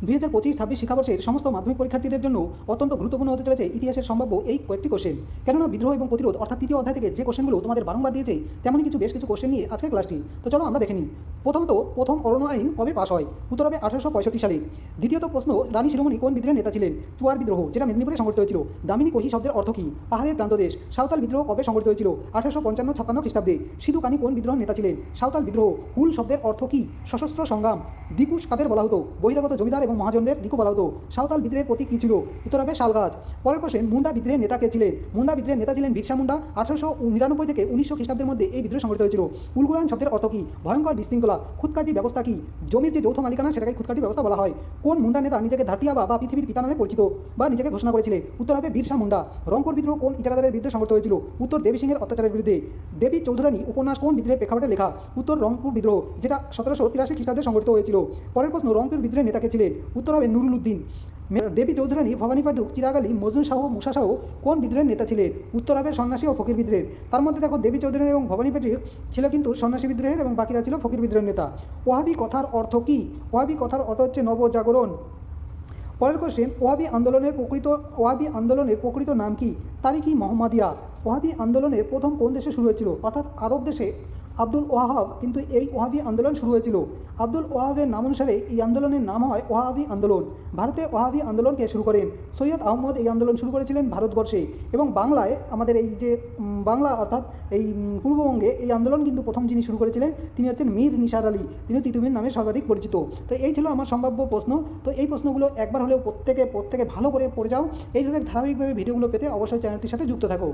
2025-26 শিক্ষাবর্ষের সমস্ত মাধ্যমিক পরীক্ষার্থীদের জন্য অত্যন্ত গুরুত্বপূর্ণ হতে চলেছে ইতিহাসের সম্ভাব্য এই কয়েকটি কোশ্চেন। কেননা বিদ্রোহ এবং প্রতিরোধ অর্থাৎ তৃতীয় অধ্যায় থেকে যে কোশ্চেনগুলো তোমাদের বারংবার দিয়েছে তেমনই বেশ কিছু কোশ্চেন নিয়ে আজকের ক্লাসটি। তো চলো আমরা দেখে নিই। প্রথমত, প্রথম অরণ্য আইন কবে পাশ হয়? উত্তর হবে 1865 সালে। দ্বিতীয়ত প্রশ্ন, রানী শিরোমণি কোন বিদ্রোহের নেতা ছিলেন? চুয়ার বিদ্রোহ, যেটা মেদিনীপুরে সংঘটিত হয়েছিল। দামিনী কহি শব্দের অর্থ কী? পাহাড়ের প্রান্তদেশ। সাঁওতাল বিদ্রোহ কবে সংঘটিত হয়েছিল? 1855-56 খ্রিস্টাব্দে। সিধু কানি কোন বিদ্রোহের নেতা ছিলেন? সাঁওতাল বিদ্রোহ। হুল শব্দের অর্থ কী? সশস্ত্র সংগ্রাম। দিকুশ কাদের বলা হতো? বহিরাগত জমিদার এবং মহাজনদের দিকু বলা হতো। সাঁওতাল বিদ্রোহের প্রতীক কী ছিল? উত্তর হবে শালগাছ। পরের কোশ্চেন, মুন্ডা বিদ্রোহের নেতা কে ছিলেন? মুন্ডা বিদ্রোহের নেতা ছিলেন বিরসা মুন্ডা। 1899 থেকে 1900 খ্রিস্টাব্দের মধ্যে এই বিদ্রোহ সংঘটিত হয়েছিল। উলগুলান শব্দের অর্থ কী? ভয়ঙ্কর বিশৃঙ্খলা। খুদকাটি ব্যবস্থা কী? জমির যে যৌথ মালিকানা সেটাকে খুদকাটি ব্যবস্থা বলা হয়। কোন মুন্ডা নেতা নিজেকে ধাটিয়াবা বা পৃথিবীর পিতা নামে পরিচিত বা নিজেকে ঘোষণা করেছিলেন? উত্তর হবে বিরসা মুন্ডা। রংপুর বিদ্রোহ কোন ইজারাদারের বিরুদ্ধে সংঘটিত হয়েছিল? উত্তর দেবী সিংহের অত্যাচারের বিরুদ্ধে। দেবী চৌধুরানী উপন্যাস কোন বিদ্রোহের প্রেক্ষাপটে লেখা? উত্তর রংপুর বিদ্রোহ, যেটা 1783 খ্রিস্টাব্দে সংঘটিত হয়েছিল। পরের প্রশ্ন, রংপুর বিদ্রোহের নেতা কে ছিলেন? উত্তর হবে নুরুল উদ্দিন। দেবী চৌধুরানী, ভবানী পাটুক, চিরাগ আলী, মজনু শাহ, মুসা শাহ কোন বিদ্রোহের নেতা ছিলেন? উত্তর হবে সন্ন্যাসী ও ফকির বিদ্রোহের। তার মধ্যে দেখো, দেবী চৌধুরানী এবং ভবানী পাটুক ছিল কিন্তু সন্ন্যাসী বিদ্রোহের এবং বাকিরা ছিল ফকির বিদ্রোহের নেতা। ওয়াহাবি কথার অর্থ কী? ওয়াহাবি কথার অর্থ হচ্ছে নবজাগরণ। পরের কোশ্চেন, ওয়াহাবি আন্দোলনের প্রকৃত নাম কি? তারিকি মোহাম্মদিয়া। ওয়াহাবি আন্দোলনের প্রথম কোন দেশে শুরু হয়েছিল? অর্থাৎ আরব দেশে আব্দুল ওয়াহাব কিন্তু এই ওয়াহাবি আন্দোলন শুরু হয়েছিল। আব্দুল ওয়াহাবের নাম অনুসারে এই আন্দোলনের নাম হয় ওয়াহাবি আন্দোলন। ভারতে ওয়াহাবি আন্দোলনকে শুরু করেন সৈয়দ আহমদ। এই আন্দোলন শুরু করেছিলেন ভারতবর্ষে, এবং বাংলায় আমাদের এই যে বাংলা অর্থাৎ এই পূর্ববঙ্গে এই আন্দোলন কিন্তু প্রথম যিনি শুরু করেছিলেন তিনি হচ্ছেন মীর নিসার আলী। তিনি তিতুমির নামে সর্বাধিক পরিচিত। তো এই ছিল আমার সম্ভাব্য প্রশ্ন। তো এই প্রশ্নগুলো একবার হলেও প্রত্যেকে ভালো করে পড়ে যাও। এইভাবে ধারাবাহিকভাবে ভিডিওগুলো পেতে অবশ্যই চ্যানেলটির সাথে যুক্ত থাকো।